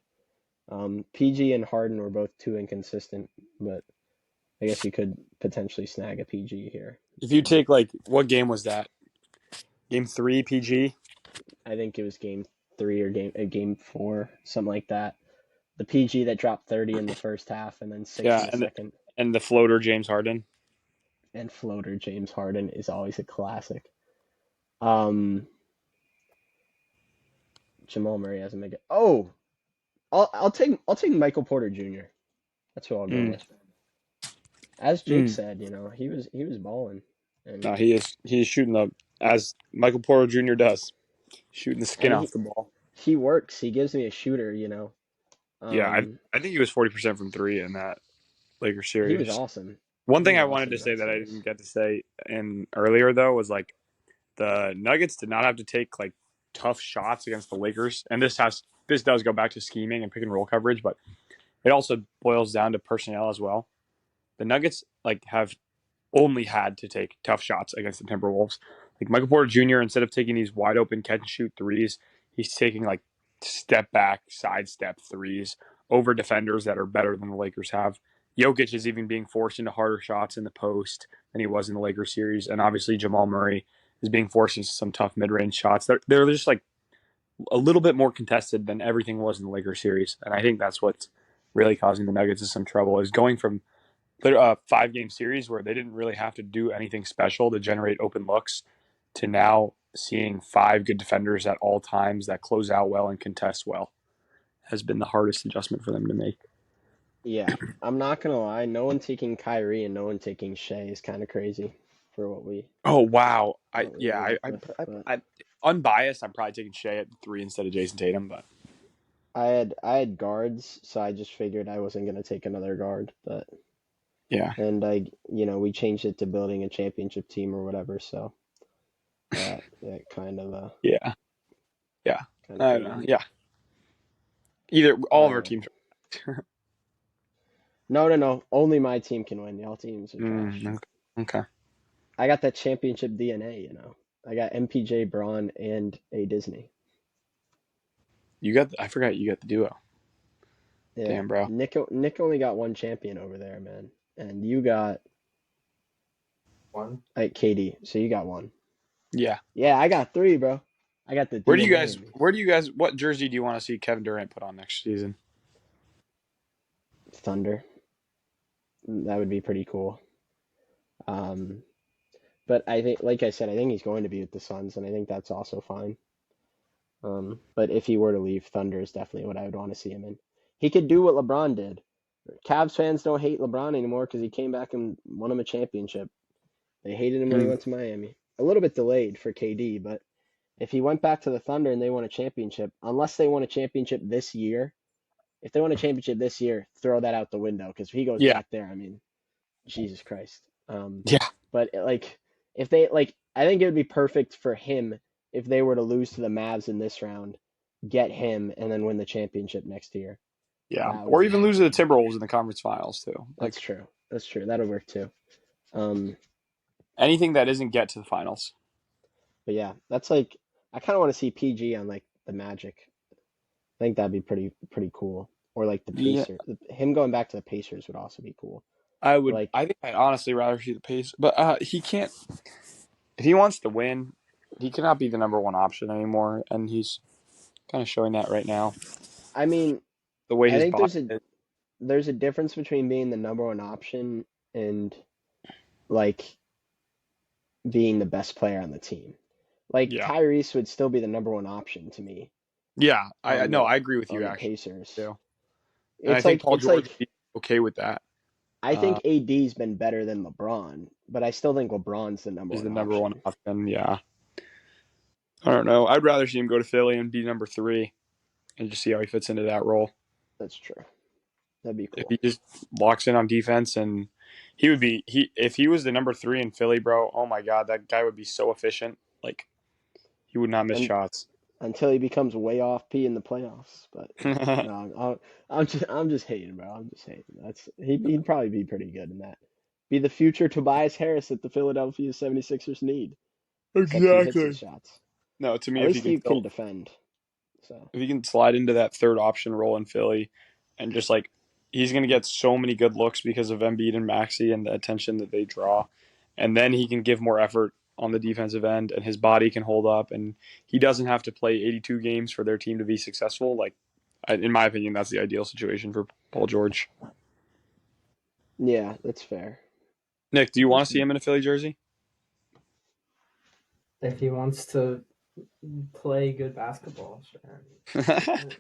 PG and Harden were both too inconsistent, but I guess you could potentially snag a PG here. If you take what game was that? Game 3 PG. I think it was game 3 or game 4, something like that. The PG that dropped 30 in the first half and then 6 in Yeah, the second. and the floater James Harden. And floater James Harden is always a classic. Jamal Murray hasn't made it. Oh, I'll take Michael Porter Jr. That's who I'll go with. As Jake said, he was balling. And No, he's shooting as Michael Porter Jr. does, shooting the skin off the ball. He works. He gives me a shooter. Yeah, I think he was 40% from 3 in that Lakers series. He was awesome. One thing I wanted to say that I didn't get to say earlier though was the Nuggets did not have to take tough shots against the Lakers, and this does go back to scheming and pick and roll coverage, but it also boils down to personnel as well. The Nuggets have only had to take tough shots against the Timberwolves. Michael Porter Jr., instead of taking these wide open catch and shoot threes, he's taking step back, sidestep threes over defenders that are better than the Lakers have. Jokic is even being forced into harder shots in the post than he was in the Lakers series, and obviously Jamal Murray is being forced into some tough mid-range shots. They're just a little bit more contested than everything was in the Lakers series, and I think that's what's really causing the Nuggets some trouble, is going from a 5-game series where they didn't really have to do anything special to generate open looks to now seeing 5 good defenders at all times that close out well and contest well has been the hardest adjustment for them to make. Yeah, I'm not gonna lie. No one taking Kyrie and no one taking Shea is kind of crazy for what we. Oh wow! I Unbiased. I'm probably taking Shea at 3 instead of Jason Tatum, but I had guards, so I just figured I wasn't gonna take another guard, but yeah. And we changed it to building a championship team or whatever, so that kind of yeah. kind I of don't know. Yeah. Either all of our teams. No. Only my team can win. Y'all teams are trash. Okay. I got that championship DNA, I got MPJ, Braun, and a Disney. I forgot you got the duo. Yeah. Damn, bro. Nick only got 1 champion over there, man. And you got 1. KD, so you got 1. Yeah. Yeah, I got 3, bro. I got the Where do you guys what jersey do you want to see Kevin Durant put on next season? Thunder. That would be pretty cool. But I think, like I said, I think he's going to be with the Suns, and I think that's also fine. But if he were to leave, Thunder is definitely what I would want to see him in. He could do what LeBron did. Cavs fans don't hate LeBron anymore because he came back and won him a championship. They hated him when he went to Miami. A little bit delayed for KD, but if he went back to the Thunder and they won a championship, unless they won a championship this year, if they won a championship this year, throw that out the window because if he goes back there, I mean, Jesus Christ. But if they I think it would be perfect for him if they were to lose to the Mavs in this round, get him, and then win the championship next year. Yeah, or even lose to the Timberwolves in the conference finals too. That's true. That'll work too. Anything that isn't get to the finals. But yeah, that's I kind of want to see PG on the Magic. I think that'd be pretty cool. Or the Pacers. Yeah. Him going back to the Pacers would also be cool. I would. I think I'd honestly rather see the Pacers, but he can't. If he wants to win, he cannot be the number 1 option anymore, and he's kind of showing that right now. I mean, the way I think there's a difference between being the number 1 option and being the best player on the team. Tyrese would still be the number 1 option to me. Yeah, I agree with you. Actually, Pacers. Too. And I think Paul George would be okay with that. I think AD's been better than LeBron, but I still think LeBron's the number 1 option. Yeah. I don't know. I'd rather see him go to Philly and be number 3 and just see how he fits into that role. That's true. That'd be cool. If he just locks in on defense, and if he was the number 3 in Philly, bro, oh my God, that guy would be so efficient. He would not miss shots. until he becomes way off P in the playoffs. But no, I'm just hating, bro. I'm just hating. He'd probably be pretty good in that. Be the future Tobias Harris that the Philadelphia 76ers need. Except he hits his Exactly. shots. No, to me, At if he least can he can still, defend. So if he can slide into that third option role in Philly, and just like he's going to get so many good looks because of Embiid and Maxey and the attention that they draw, and then he can give more effort on the defensive end, and his body can hold up, and he doesn't have to play 82 games for their team to be successful. Like, in my opinion, that's the ideal situation for Paul George. yeah, that's fair. Nick, do you want to see him in a Philly jersey? If he wants to play good basketball, sure.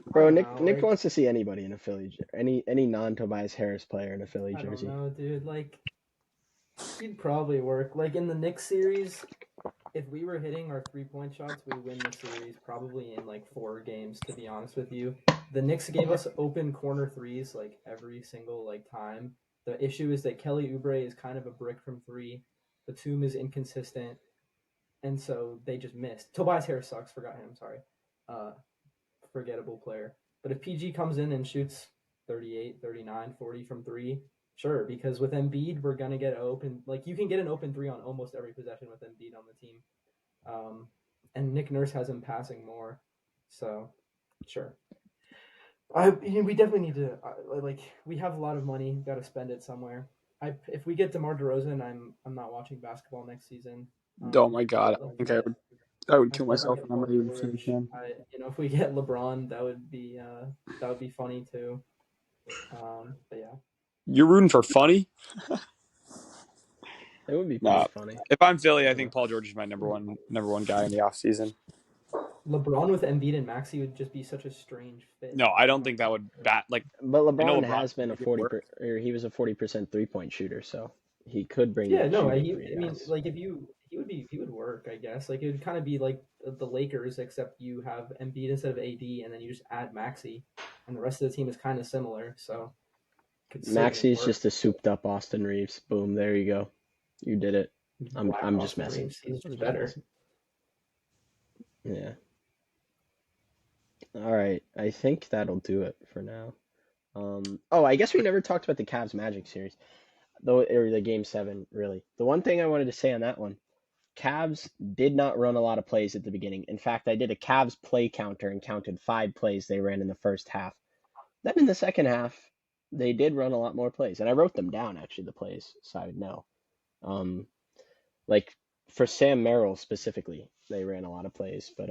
Bro, I don't Nick know, wants to see anybody in a Philly any non Tobias Harris player in a Philly I don't jersey. know, dude. Like, he'd probably work. Like in the Knicks series, if we were hitting our 3-point shots, we win the series probably in like 4 games. To be honest with you, the Knicks gave us open corner threes like every single like time. The issue is that Kelly Oubre is kind of a brick from 3. Batum is inconsistent, and so they just missed. Tobias Harris sucks. Forgot him. Sorry. Forgettable player. But if PG comes in and shoots 38, 39, 40 from 3, sure, because with Embiid, we're going to get open. Like, you can get an open 3 on almost every possession with Embiid on the team. And Nick Nurse has him passing more. So, sure. We definitely need to, we have a lot of money. Got to spend it somewhere. If we get DeMar DeRozan, I'm not watching basketball next season. Oh my God, I think I would kill myself If and I'm not even finish him. if we get LeBron, that would be funny too. But yeah, You're rooting for funny? It would be pretty Nah. funny. If I'm Philly, I think Paul George is my number one guy in the offseason. LeBron with Embiid and Maxey would just be such a strange fit. No, I don't think that would bat like. But I know LeBron LeBron has been can make it work. he was a 40% 3-point shooter, so he could bring Yeah, that no, shooting. I mean, like if he would work, I guess. Like it would kind of be like the Lakers, except you have Embiid instead of AD, and then you just add Maxey, and the rest of the team is kind of similar. So Maxey's just a souped up Austin Reeves. Boom, there you go. You did it. I'm just messing. He's just better. Yeah. All right, I think that'll do it for now. Oh, I guess we never talked about the Cavs Magic series, though, or the Game 7, really. The one thing I wanted to say on that one, Cavs did not run a lot of plays at the beginning. In fact, I did a Cavs play counter and counted 5 plays they ran in the first half. Then in the second half, they did run a lot more plays, and I wrote them down, actually, the plays, so I would know. Like, for Sam Merrill specifically, they ran a lot of plays, but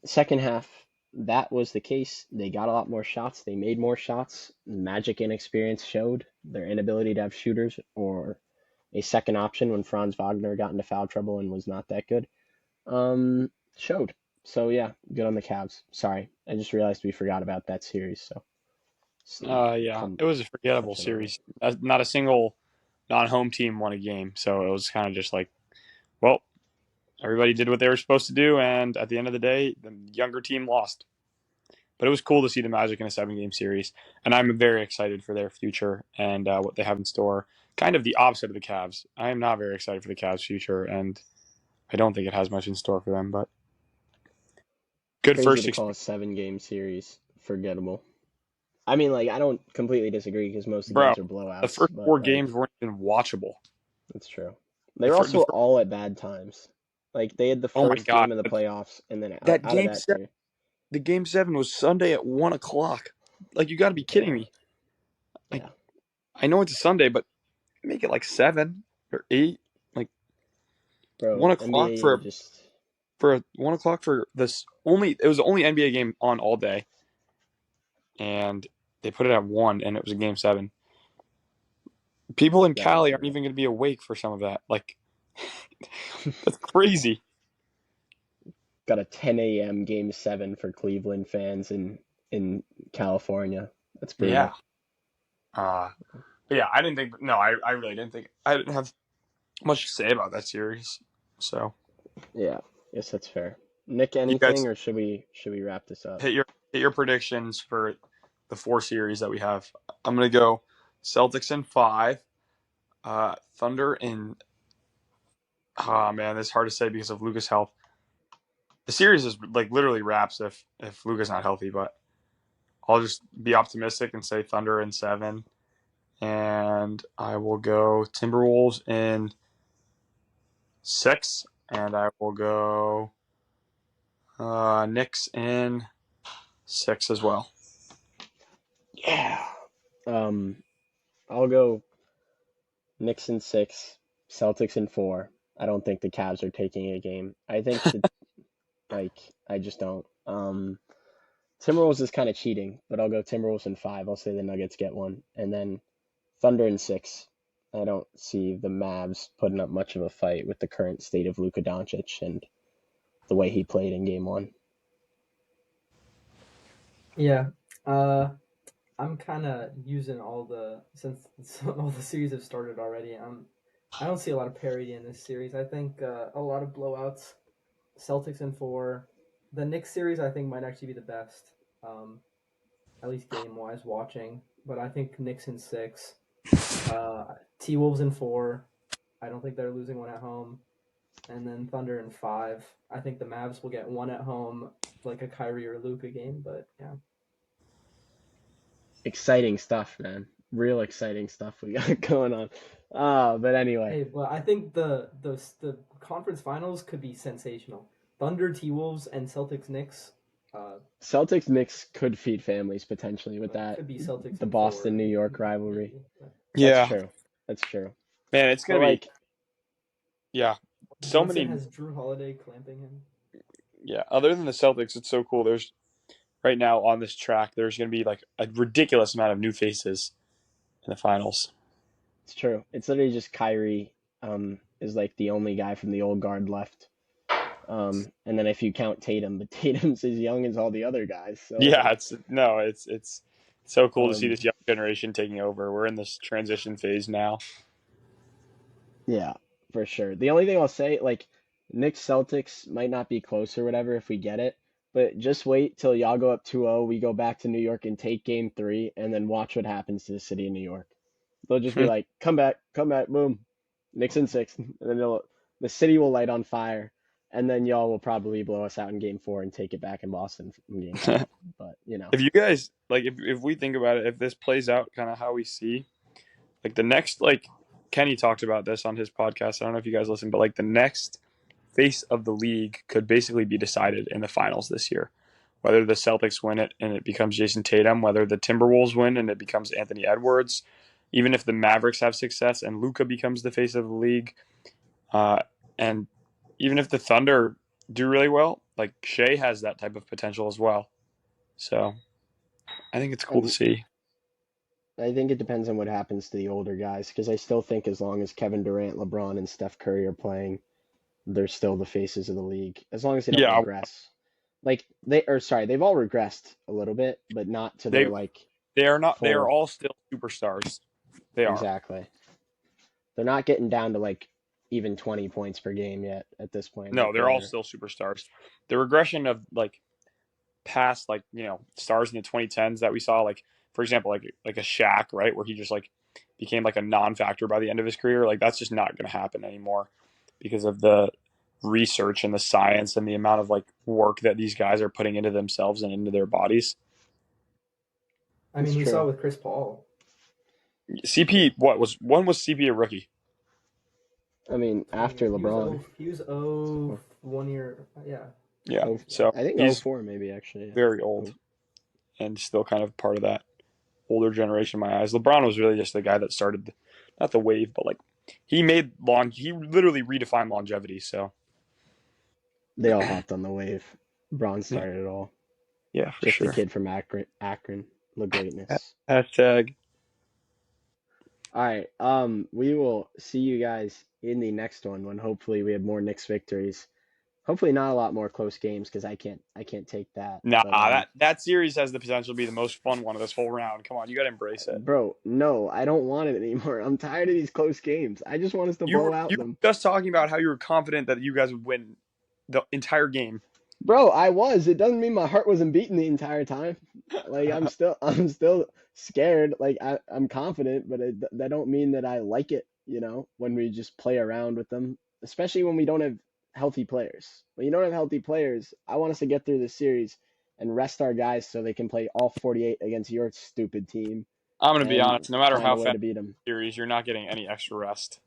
second half, that was the case. They got a lot more shots. They made more shots. Magic inexperience showed their inability to have shooters or a second option when Franz Wagner got into foul trouble and was not that good. Showed. So yeah, good on the Cavs. Sorry, I just realized we forgot about that series. So. Yeah, it was a forgettable series. Not a single non-home team won a game, so it was kind of just like, well, everybody did what they were supposed to do, and at the end of the day, the younger team lost. But it was cool to see the Magic in a 7-game series, and I'm very excited for their future and what they have in store. Kind of the opposite of the Cavs. I am not very excited for the Cavs' future, and I don't think it has much in store for them. But good Crazy first to call a 7-game series forgettable. I mean, like, I don't completely disagree because most of the games are blowouts. The first 4 games weren't even watchable. That's true. They were also all at bad times. Like, they had the first game of the playoffs, and then that game 7, the Game 7 was Sunday at 1:00. Like, you got to be kidding me. Like, yeah. I know it's a Sunday, but make it like 7 or 8. Like, bro, 1:00 for 1:00 for this only. It was the only NBA game on all day, and they put it at 1, and it was a Game 7. People in Cali aren't even going to be awake for some of that. Like, that's crazy. Got a 10 a.m. Game 7 for Cleveland fans in California. That's brutal. Yeah. But yeah, I didn't think. No, I really didn't think. I didn't have much to say about that series. So. Yeah, yes, that's fair. Nick, anything, or should we wrap this up? Hit your predictions for the 4 series that we have. I'm gonna go Celtics in 5, Thunder in. Oh man, this is hard to say because of Luka's health. the series is like literally wraps if Luka's not healthy. But I'll just be optimistic and say Thunder in 7, and I will go Timberwolves in 6, and I will go Knicks in 6 as well. Yeah. I'll go Knicks in 6, Celtics in 4. I don't think the Cavs are taking a game. I think I just don't. Timberwolves is kind of cheating, but I'll go Timberwolves in 5. I'll say the Nuggets get one, and then Thunder in 6. I don't see the Mavs putting up much of a fight with the current state of Luka Doncic and the way he played in Game 1. Yeah. I'm kind of using since all the series have started already. I don't see a lot of parity in this series. I think a lot of blowouts. Celtics in 4. The Knicks series I think might actually be the best, at least game wise watching. But I think Knicks in 6. T-Wolves in 4. I don't think they're losing one at home. And then Thunder in 5. I think the Mavs will get one at home, like a Kyrie or Luka game. But yeah. Exciting stuff, man. Real exciting stuff we got going on. But anyway. Hey, but I think the conference finals could be sensational. Thunder, T-Wolves, and Celtics Knicks. Celtics Knicks could feed families potentially with that. Could be Celtics the in Boston 4. New York rivalry. Yeah, That's true. man, it's gonna But be like, yeah. So Brunson many. has Drew Holiday clamping him. Yeah, other than the Celtics, it's so cool. There's right now on this track, there's going to be like a ridiculous amount of new faces in the finals. it's true. It's literally just Kyrie is like the only guy from the old guard left. And then if you count Tatum, but Tatum's as young as all the other guys. So Yeah, it's so cool to see Um, this young generation taking over. We're in this transition phase now. yeah, for sure. The only thing I'll say, like, Knicks Celtics might not be close or whatever if we get it, but just wait till y'all go up 2-0, we go back to New York and take game 3, and then watch what happens to the city of New York. They'll just be like, come back, boom, Knicks in 6, and then the city will light on fire, and then y'all will probably blow us out in game 4 and take it back in Boston in game 5. But, If you guys like, if we think about it, if this plays out kind of how we see, like the next, like Kenny talked about this on his podcast. I don't know if you guys listen, but like the next face of the league could basically be decided in the finals this year. Whether the Celtics win it and it becomes Jason Tatum, whether the Timberwolves win and it becomes Anthony Edwards, even if the Mavericks have success and Luka becomes the face of the league, and even if the Thunder do really well, like Shea has that type of potential as well. So I think it's cool to see. I think it depends on what happens to the older guys, because I still think as long as Kevin Durant, LeBron, and Steph Curry are playing, they're still the faces of the league. As long as they don't Yeah. regress. Like they've all regressed a little bit, but not to They- their like They are not. They are full- all still superstars. They are. exactly. They're not getting down to like even 20 points per game yet at this point. No, Like, they're all still superstars. The regression of like past like stars in the 2010s that we saw, like for example, like a Shaq, right, where he just like became like a non-factor by the end of his career. Like that's just not going to happen anymore because of the research and the science and the amount of like work that these guys are putting into themselves and into their bodies. I mean, It's we true. saw with Chris Paul. CP, when was CP a rookie? I mean, after He was LeBron. He was 1 year. Yeah. Yeah, so I think he's 04 maybe actually. Yeah. very old and still kind of part of that older generation in my eyes. LeBron was really just the guy that started, not the wave, but like he literally redefined longevity. So They all hopped on the wave. Bron started it all. yeah, for Just sure. the kid from Akron, the greatness. Hashtag. All right. We will see you guys in the next one when hopefully we have more Knicks victories. Hopefully not a lot more close games because I can't take that. Nah, But, that series has the potential to be the most fun one of this whole round. Come on, you got to embrace it. bro, no, I don't want it anymore. I'm tired of these close games. I just want us to blow out You them. were just talking about how you were confident that you guys would win the entire game. Bro, I was. It doesn't mean my heart wasn't beating the entire time. Like I'm still scared. Like I'm confident, but that don't mean that I like it, when we just play around with them, especially when we don't have healthy players. When you don't have healthy players, I want us to get through this series and rest our guys so they can play all 48 against your stupid team I'm going to be and honest. No matter find how a way fast to beat them. the series, you're not getting any extra rest.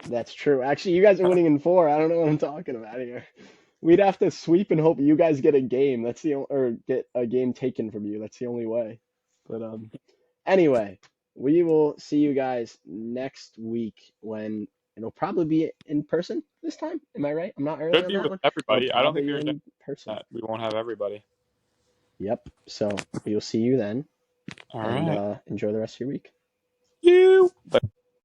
That's true. Actually, you guys are winning in 4. I don't know what I'm talking about here. We'd have to sweep and hope you guys get a game. Or get a game taken from you. That's the only way. But anyway, we will see you guys next week when it'll probably be in person this time. Am I right? I'm not early Could on be that with one. everybody. I don't think Probably there's in person. that. We won't have everybody. Yep. So we'll see you then. All And right. enjoy the rest of your week. You.